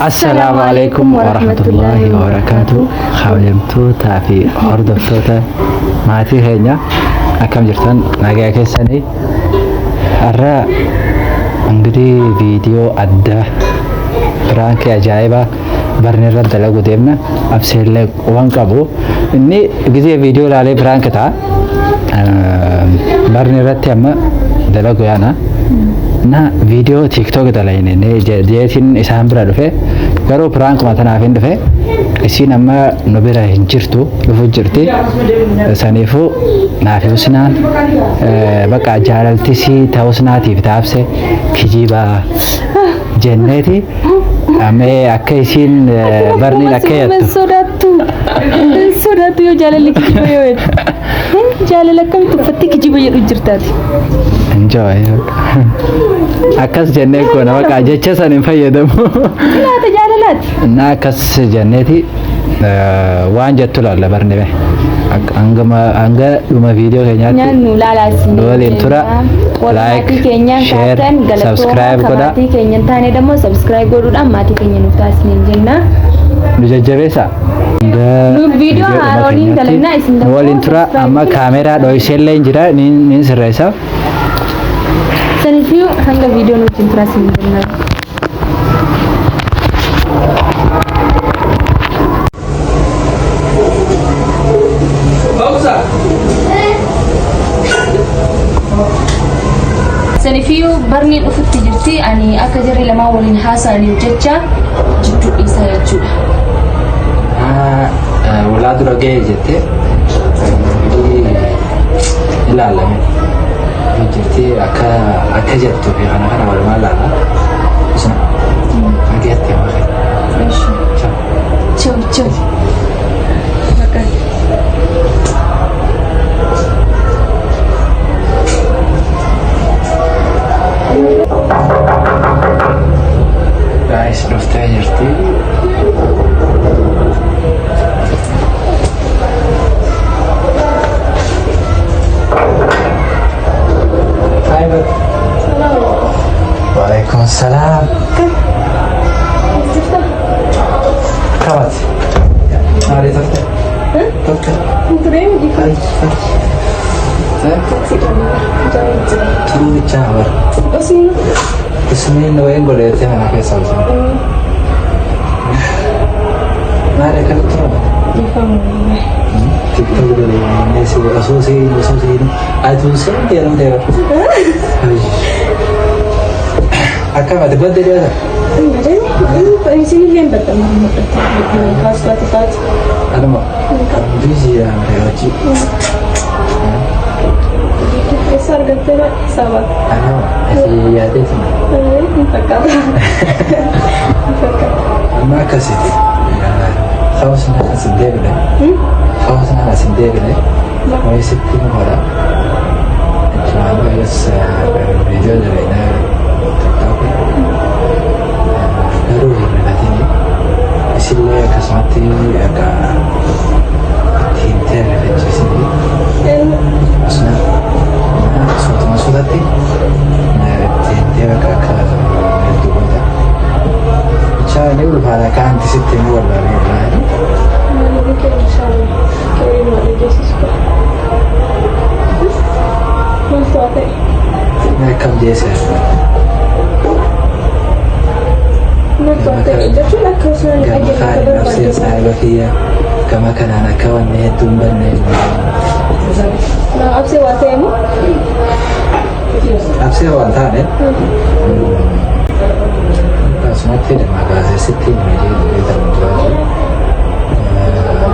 السلام عليكم ورحمة الله وبركاته. خاوجمتو تافي هردفتوتا ماتي هينيا أكم جرتن ناقا كيساني أرى انجدي فيديو أدى برانك أجايبا برني رد لغو ديمنا أبسير لك وانقبو إني جزي فيديو لالي برانك تا برني رد تيما دلغو يانا na video tiktok dalayne ne jeetin isaan bira dhufe garuu prank matanaaf hin dhufe isin amma nu bira hin jirtu dhufu jirti saniifu naaf usnaan baqa jaalaltisi ta'usnaatiif taabse kijiba jenneti ame akka isin barni akka yattu sodatu yo jaalalli kijiba yo jaalala kam tufatti kijiba jedhu jirtaati enjoy akas jenne ko na baqa jecha san hin fayyadamu laata jaalalat na akas jenneti waan jettu laalla barni be anga duma video keenyaatti nyaannu laalaasin waliin tura like share subscribe godha maatii keenyan taane demo subscribe godhuudhaan maatii keenya nuuf taasisne jenna nu jajjabeessa nu video haarooliin dalagna isin demo waliin tura amma kaameraa dho'iseellee jira nin sirreessa sanifiu hanga video nuti trasin jenna sanifiu barni ufutti jirti ani akka jarri lama waliin haasa'anii jecha jiddu isa jechuudha walaa dura ga'ee jette ilaalame jirti akka jettu fi kana walumaa laala isna argeette waan ciao guys dhuftee jirti وعليكم السلام كوات هاري تفتح تفتح هاي تروي جاور اسمين وين قوليتي أنا كيف سويت ما عليك التراب تيك توك دليل الناس أسوسي أتوسي يلا ده أكمل تبدل هذا ini sini lian betul khas kata ada mak busy ya mereka besar kata sahabat ada masih ada tu takkan ما كسيت خوصنا سندبله خوصنا سندبله ما يسكتين ولا جماعة بس فيديو لنا ضروري لكن يصير كسمتي أكا تينتر للجسدي أصلا صوت ما صوتي تينتر أكا يدوبدا شاء نقول هذا كان تستين ولا لا ما نبيك إن شاء الله كريم ولا جسس ما صوتي ما كم جسس ما صوتي إذا شو لك وصلنا كما خالي نفسي صاحبة فيها كما كان أنا كون نهتم بني ما أبسي واتيمو أبسي وانتاني سمعتي لما قاعد ستين مليون لتر متواجد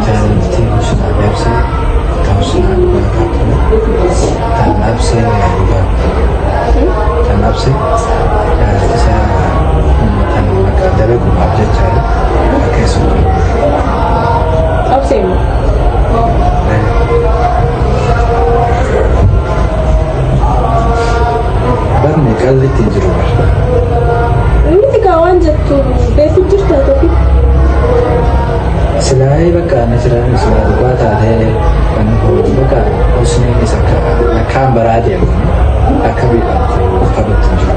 كان تيموسنا نفسي توصلنا كان نفسي كان نفسي كسا كان مكادرة كمابجة جاي كيسو أبسي برني قلت تجربة ini kawan jatuh betul juga tapi selain baka natural selain bata deh kan baka usne ni saka nakam berada ya akan bilang kabut tunjuk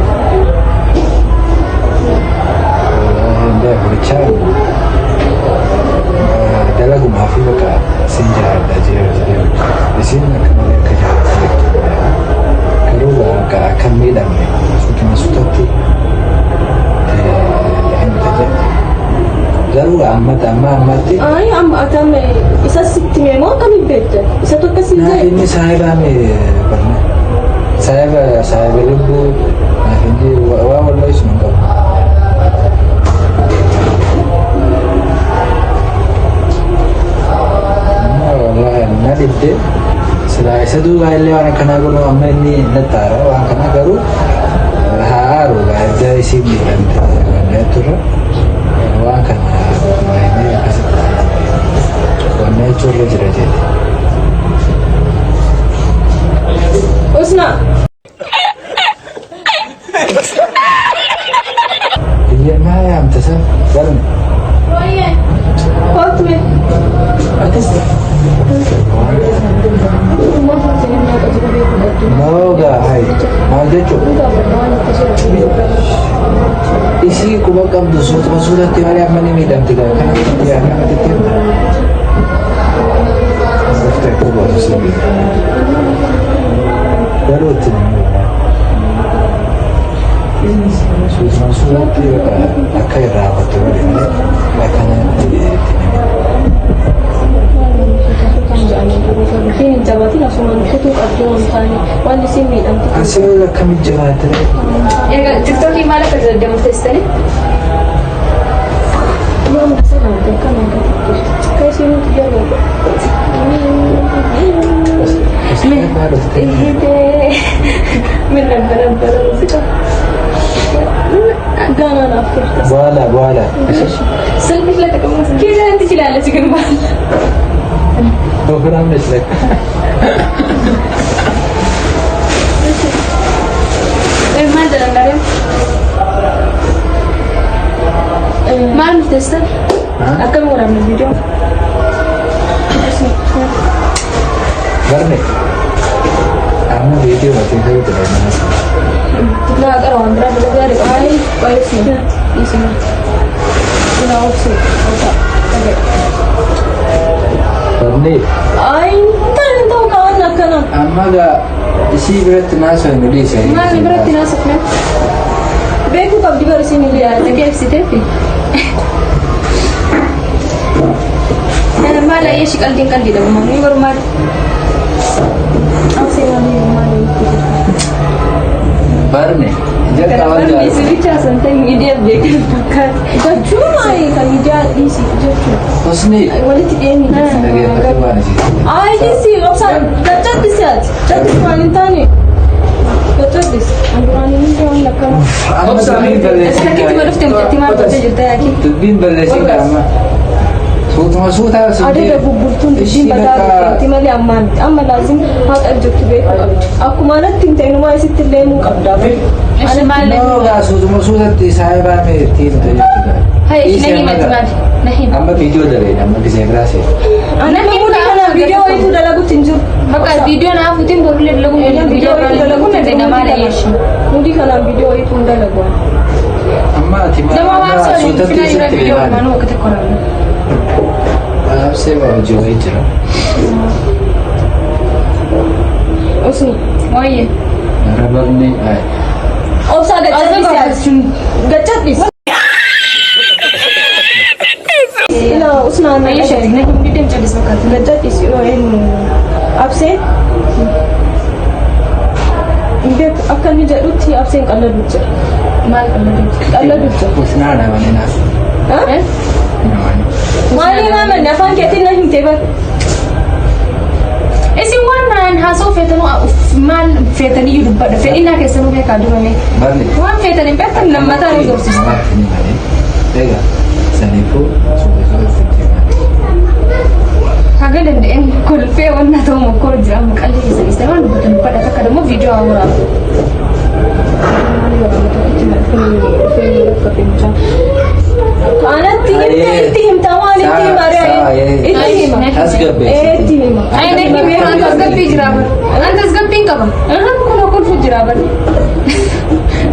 garuu ammatti Ay, atam isa sitti meemoo akkamii beekte? Isa tokko si naa inni saayibaan barne saayiba lubbuu naaf inni waa wallahi sun qabu. Wallahi na didde silaa isa duuba illee waan akkanaa godhu amma inni nattaara waan kana garuu haaru gaajja isiin miidhamte wanneen turre waan kana waa'ee akkasitti wanneen turre jira jedhe. Usna. Iya maa yaamte sa barne. Kootu mee? Atis noogaa hai maal jechuudha. Isii quba qabdu suutuma suutatti malee amma ni miidhamti gaa kana yaa nama xixiqqaa. Goftee quba osoo garuu itti suutuma suutatti akka irraa hafatu malee akkana itti Kini jabati langsung kutu abdi ontani. Wali si miidhamti. asii akkamitti jiraate. Egaa tiktookii maal akka deemteessitanii? Mau masa nanti kan ada kayak sini tiga lagi. Benar-benar musik. Gana nafkir. በኋላ ስልክሽ ላይ ተቀመጥ ኪዘን ትችላለች ግን ማለት ፕሮግራም ነች ለካ ማን ደረንዳሪ ማን ተስተር አከም ወራም ቪዲዮ በርኔ አሁን ቪዲዮ ነው ትንሽ لا أقرأ عن براد الغاري أي كويس يسمع لا أوصي በርኔ Ay, kan tahu kawan nak kena. amma ga isi biratti naasa nudi sai ما نبرت ناسفنا Beku kab di baru sini lihat. كيف ستفي أنا ما لا يشي قلدي ده ما يبر ما Aku sih lagi mana itu. barne jar kawan كلام jar يسوي سنتين ميديا بيك فكر Jujur mai kan dia di sini jujur. husni Ay, wali tidak ni. lagi katakan sih Ay, di sini. Opsan, dapat di sini. Dapat mana tani? Dapat di sini. Angguran ini dia nak kena. amma sabin استكيت ما رفت متأتي ما بتجي تاكي tubbin balleessin amma suutuma suutaa Ada dah bubultun di sini pada timali aman. Amma lazim hak ajak tu beku. Aku mana tim tenu mai situ lemu kabda. إيش ما له noogaa suutuma suutatti saayibaa meetiin tajaajilu هاي إيش نهي ما تمام نهي amma viidiyoo daleen amma gisee biraasee Anak ni muda kana video itu dah lagu tinjur. بقى الفيديو أنا أفوتين بقول لك لو Video itu dah lagu فيديو ده ما له إيش Mudi kana video itu dah lagu. amma ده ما timaa أصلا suutatti في isitti فيديو ما beekan نو كده كلام absee waa hojii wayii jira Usni. ويه gara barni Oh, saya gacat bis. Ila usna na أي شيء نهي بدي نجلس بقى gacat bis ilo en abse. Imbek akan ni jaduti abse yang Allah duce. ما Allah duce. usnaa dhaabanii naaf Ha? namani Mali mama na fan ketin na hinte ba. إيش وانا هاسو فيتنو مال فيتني يدبر فإنا كسرو بيك أدومي barni وان فيتني بيتن لما تاني دورسي namaaf ni malee egaa saniifuu suuta حاجة اللي إن كل في وانا توم كل جرام قال لي يستوان بدن بدأ تكلموا فيديو أورا Anak tim tawani tim area. Tim. asgabbe Tim. أي نك بيرو أنت أسقط في جرابر أنت أسقط بين كمان أنا كل في جرابر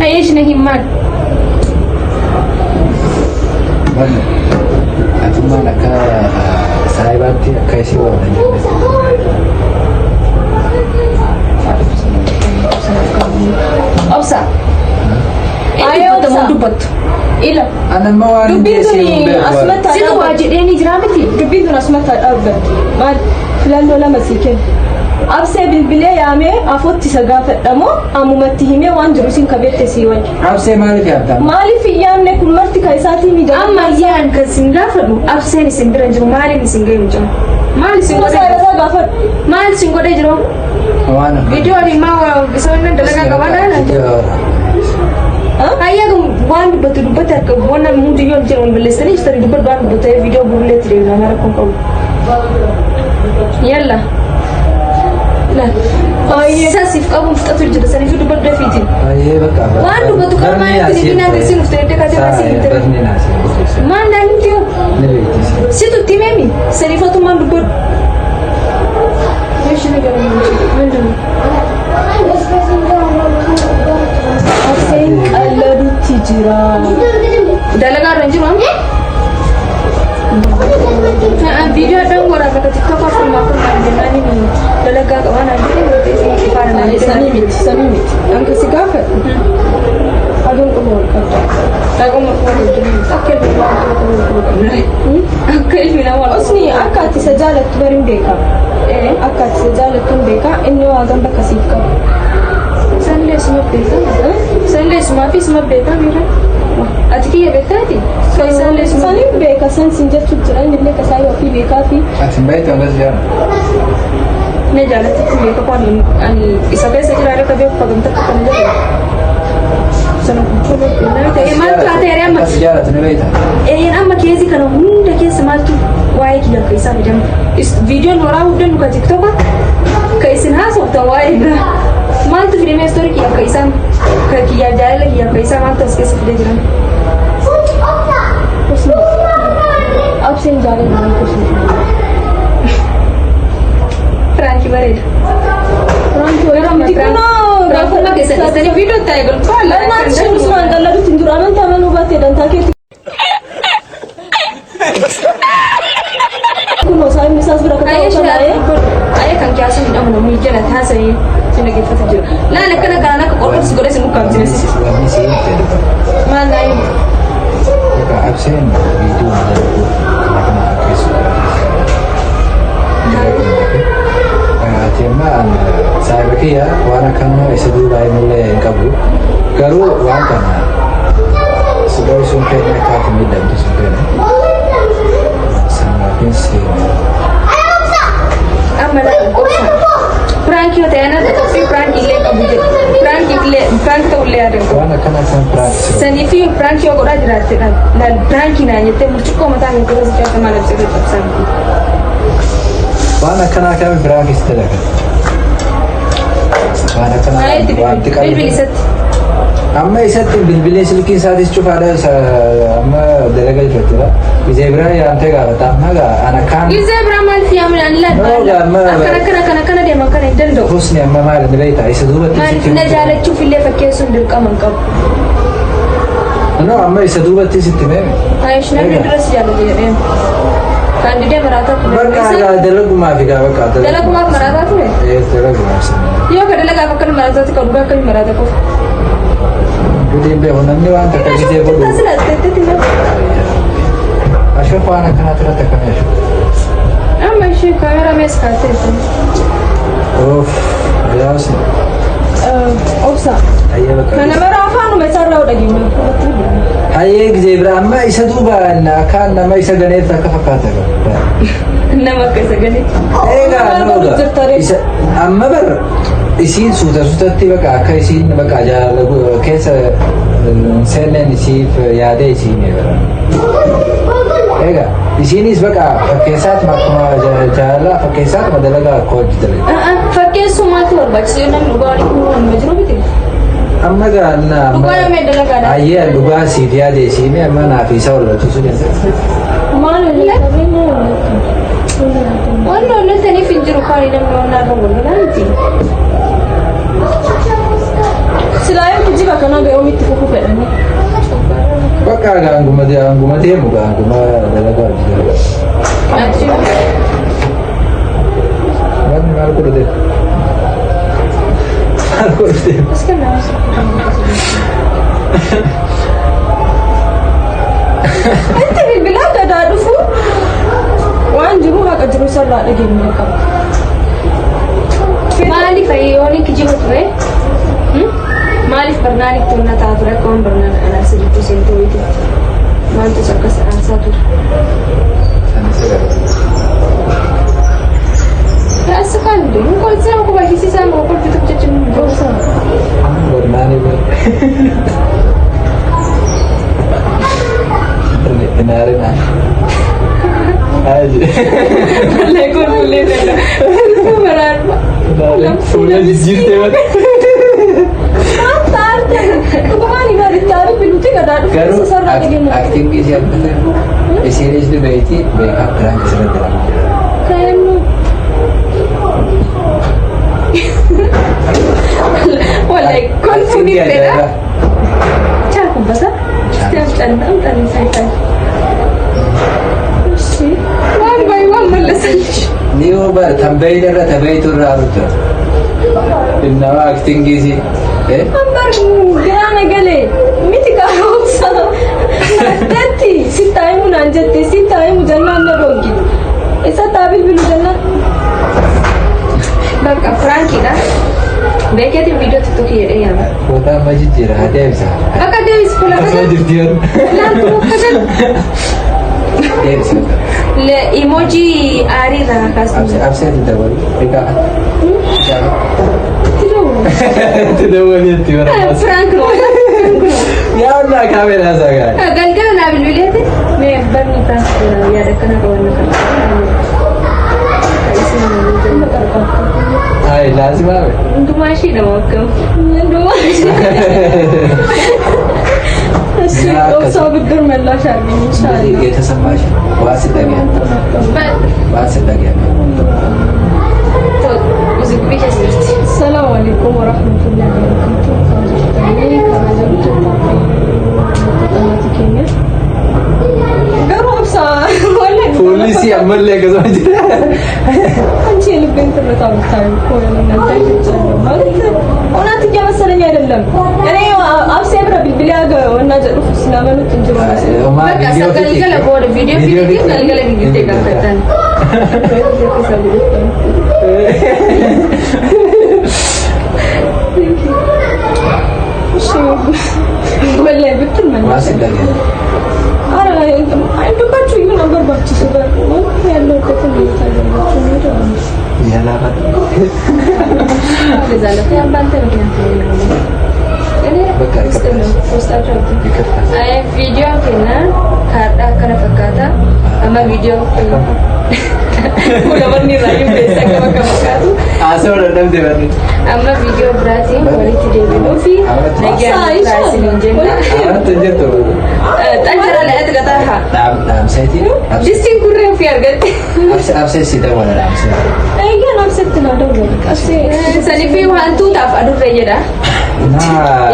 أيش نهي مال barni atumaan akka saayibaatti akka isii waan أبصر Ayo temu dubbatu. Ila. Ana ma waan Dubbin asmata Situ waajidheeni jira miti. Dubbin asmata dhaabbatu. Maal filannoo lama sii kenna. Absee bilbilee yaamee afotti isa gaafadhamoo ammumatti himee waan jiru siin kabeette sii wajji. Absee maaliif yaadda? Maaliif yaamne kun marti ka isaatii miidhagaa. Amma yaan kan sin gaafadhu abseen isin bira jiru maaliif isin ga'e mucaa? Maal isin godhe? Isaa gaafadhu. Maal isin godhe jiru? Waan Viidiyoo himaa isa inni dalagaa qabaadhaan. Ayyaa waan dubbate akka waan hundi yoo jiru wal balleessanii ibsanii dubbatu waan dubbate viidiyoo buuleetti deemna mara kun qabu. Yalla. Sasif qabu fixatu jira sanii fi dubbatu dafiitiin. Ayyee bakka. Waan dubbatu kan maal itti dinaa keessin uftee deekatee baasii miti. Maal naannitti yoo? Situ timeemi saniifatu maal dubbatu. Meeshaalee garagaraa. Abseen qalladutti jira. Dalagaa irra hin jiru amma? Viidiyoo dhaan waraabaa TikTok afurmaa afurmaan jennaan dalagaa qabaan ajjeelee ifaan naan Sanii miti. Anka si gaafadhu. Aduun qaba wal qabda. dhaquma akka ilmi namaa Osni akka ati isa jaalattu bariin beekama. Akka ati isa jaalattu hin beeka inni waa gamba akkasiif qabu. Sanillee suma beekaa. Sanillee sumaa fi suma beekaa miira. Ati kiyya beektaati? Sanillee suma. Saniin beeka san sin jechuun jira inni illee kasaa yoo fi beekaa fi. Ati baay'ee wangas jaala. Ne jaalatti kun beeka waan ani isa keessa jiraare ka beeku fagamta akka kan jedhu. Sana kun maal taatee amma? Ati jaalatu ni beektaa? Amma keessa kana hunda keessa maaltu waa'ee kiyya akka isaa jedhamu. Viidiyoon horaa hundaan nu ka tiktoka ka isin haasoftan waa'ee biraa. Maaltu fidamee storii kiyya akka isaan ka kiyya jaalala kiyya akka isaa maaltu as keessa fidee jiran. Abseen jaalala nama kuusuuf. Firaanki bareeda. Gaafuma keessatti istanii viidiyoo ta'e galfaa Naan sun usmaan qalladutti hin jiru amantaa manuu baatee dantaa keetti. Kunoo saa inni isaas bira kaka'u kanaa'ee. Ayee kan kiyaasa hin dhabu namni jala taasisee si dhaggeeffata jira. Laala akkana kanaan akka qorqorsi godhee si mukaan jireessi. Wanni si hin jedhu. Maal naayi? Abseen viidiyoo madaaluu kana keessumaa. Ati amma saayiba kiyya waan akkana isa duubaa himullee hin qabu. Garuu waan kana sidoo sun keenya akkaatu miidhamtu sun keenya. Sanaafin seena. Amma laala qorsa. Firaanki yoo ta'e ana fi firaanki illee qabu jedhu. Firaanki ta'ullee yaadatu. Waan akkana kan piraanksii. Sanii fi firaanki yoo godhaa jiraatte firaanki naan jettee burcuqqoo mataa keetti irra si keessa maal ibsa irra cabsan. Waan akkanaa kami piraanksii dalaga. Waan akkanaa wanti qabu. Bilbili isatti. Amma isatti bilbilee silkii isaatis cufaadha amma dalaga jirtudha. Isee biraa yaamtee gaafata amma ana kaan. Isee biraa maal fi yaamin ani laata? Akkana deeman kana hin danda'u. Husni amma maal ni beektaa isa duubatti. Maaliif na jaalachuuf illee fakkeessuun dirqama hin qabu. No amma isa duubatti sitti meemi. Ayish namni duras jaalate jedheen. Kan didee maraataa ture. Bakka dalagumaa fi gaa bakka dalagumaaf maraataa ture. Dalagumaaf sana. Yoo ka dalagaaf akkana maraataatti kan dhugaa akkami maraataa qofa. Gudeen beeku namni waan takka gisee godhu. Taasila teetti na. Ashoof waan akkanaa turate akkamii ashoof. Amma ishee kaameraa mees kaatee jirti. Oof yaasni. Obsa. Hayyee bakka. Kana bara afaanuma isaarraa dhageenya. Hayyee gisee bira amma isa duuba akkaan nama isa ganeetti akka fakkaata qaba. Nama akka isa ganeetti. Egaa amma bara isiin suutatti bakka akka isiin bakka jaalala keessa seenneen isiif yaadee isiin bara. Egaa isiinis bakka fakkeessaatti akkuma jaalala fakkeessaatti dalagaa akka hojjetame. Fakkeessuu maaltu barbaachisa yoo namni dhugaa waliin jiru miti. Amma gaana Dhugaa namni dalagaadha. ayyee dhugaa siif yaade isiin amma naaf isa wallolchiisuu danda'a. Maal qabeenya Waan lollataniif hin jiru kaanii namni waan naaf wallolaan miti. Silaayeen kijiba kana ga'ee omitti fufuu fedhanii. Bakka gaanguma deemu gaanguma dalagaa hojjetame. Wanni maal godhate? Maal godhate? انت بالله كذا دفو وان جروها قدروا سرا دغ يملكم مالي فيوني كجيبت وي مالي برنامج تونا تاثر كون برنامج انا سجلت سنتويتي ما انت سكس اساتور بس كان دي كل سنه كو باجي سي سامو كل تتجج من جوسا برنامج نارنا aja lekon boleh dah beran sudah jijik teman tar kemana hari cari piluti kada karo acting ki siapa tu series tu baiti backup orang keserat dalam kan walai kon sini beda cakap bahasa setiap tandang tandang saya وان باي وان ملسلش نيو با تنبيه درا تبيت الرابط انما اكتنج زي ايه امبر جرانا قالي ميتك اوصا تاتي ستاي منانجتي ستاي مجنن نروجي ايسا تابل بالجنن بقى فرانكي ده بكتي فيديو تيك توك يا ودا ماجي جرا هدا بس بقى ديس كل ما جرتيان لا تو كذا ديس لا ايموجي اري ذا كاس ابسط تدور ريكا تدور انت ورا فرانك يا الله كاميرا زغا قال كده لا بالولاد ما برني فرانك يا دكنا كون هاي لازم انتو ماشي دماغكم انتو ماشي اوصا بدر ملاش ارمين ان شاء الله የተሰማሽ ዋስ ደገ ዋስ ደገ السلام عليكم ورحمة الله وبركاته ፖሊስ ያመለ ገዛው አንቺ ልብን ተረታው ታዩ ኮረና እናንተ ይቻላል ማለት ኦናት እያመሰለኝ አይደለም እኔ አብሴ ብረ ቢብሊያገ ወና ጀሩፍ ስናመኑት እንጂ በቃ ሰገልገለ ቦደ ቪዲዮ ሰገልገለ ጊዜ ጋር ወላሂ ብትል ማለት ነው አረ አይደካችሁ ይሁን ነበር ባች ሰበር ያለው ከተማ ታደርጋችሁ ነው ያላባ ለዛለት ያባንተ ምክንያት ነው እኔ በቃ ፖስታቸው አይ ቪዲዮ ከና ካርዳ ከነፈካታ አማ ቪዲዮ ወለበኒ ራዩ በሰከ መከመካቱ አሰወረ ደም ደበኒ አማ ቪዲዮ ብራቲ ወሪት ደብሎፊ ነገር ራሲ እንጀና አራት እንጀቶ ጠንጀራ ላይ አትቀጣሃ ዳም ሰይቲ ዲስቲን ኩሬ ፊ አርገት አብሰ ሲደወለ ዳም ሰይቲ አይገን አብሰት ነው ደወለ ቀሴ ሰኒፊ ዋንቱ ታፍ አዱረ ይዳ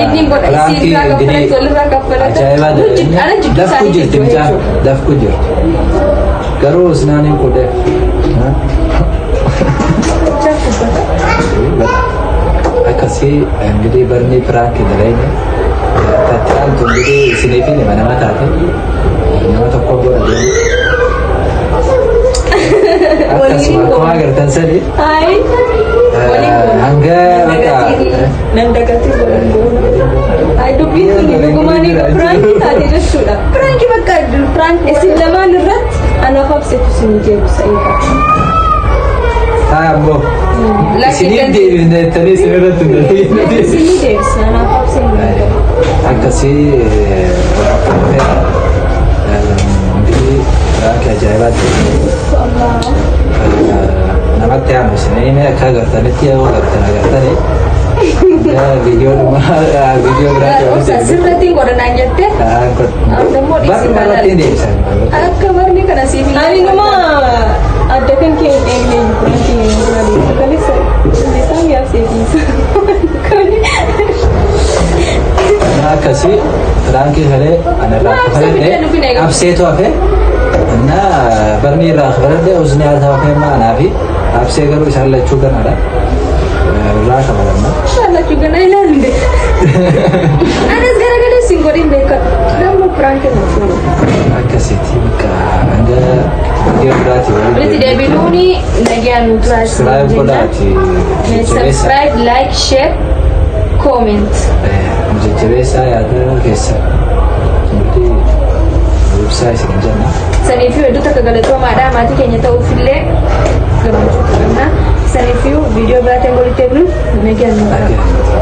ኢድኒን ጎዳ ሲራ ከፈለ ቶልራ ከፈለ አጃይባ ደፍኩ ጅርት ብቻ ደፍኩ ጅርት ገሩ ስናኔ ቆደ አከሲ እንግዲህ በርኒ ፕራንክ ደላይ ታታንቱ እንግዲህ ሲኔፊን ማናማታተ ነማታ ቆቦ አከሲ ማገር ተንሰሊ አይ አንገ በቃ ነንደከቲ አይ ዱቢት ጉማኒ ፕራንክ ታደረሹዳ ፕራንክ በቃ ፕራንክ እስለማን ረት አና ፋብሴቱ ሲኒጄ ሰይካ ታምቦ ሲኒጄ ነተኔ ሰረት ሲኒጄ አና ፋብሴቱ አከሲ እንግዲህ ራካ ጃይባት namatti aanusineen akka agartanitti yoo agartani video biraatti sirratti godhana jette ammoo barbaadatti deebisan akka barni kana siif ani numa adda kan kee eegne kurati ngali kalisa isaan yaa seetiisa akkasi firaanki halee anarraa kafalee abseetu hafe እና በርኒ ራህ በረደ ኡዝኒ አልታወከማ ናፊ አብሴ ገሩ ይሳላችሁ ገናዳ ራህ ከመለማ ይሳላችሁ ገና ይላል እንዴ አነስ ገረገለ ሲ prank nuuf godhu. akkasitti bakka hanga viidiyoo biraati Walitti deebinuuni nagaan nu turaa subscribe godhaati subscribe, like, share, comment. jajjabeessaa yaada keessa ibsaa isin jenna. Saniifuu hedduu takka galatoomaadha maatii keenya ta'uufillee gammachuu qabna. Saniifuu viidiyoo biraatiin walitti deebinu nagaan nu turaa.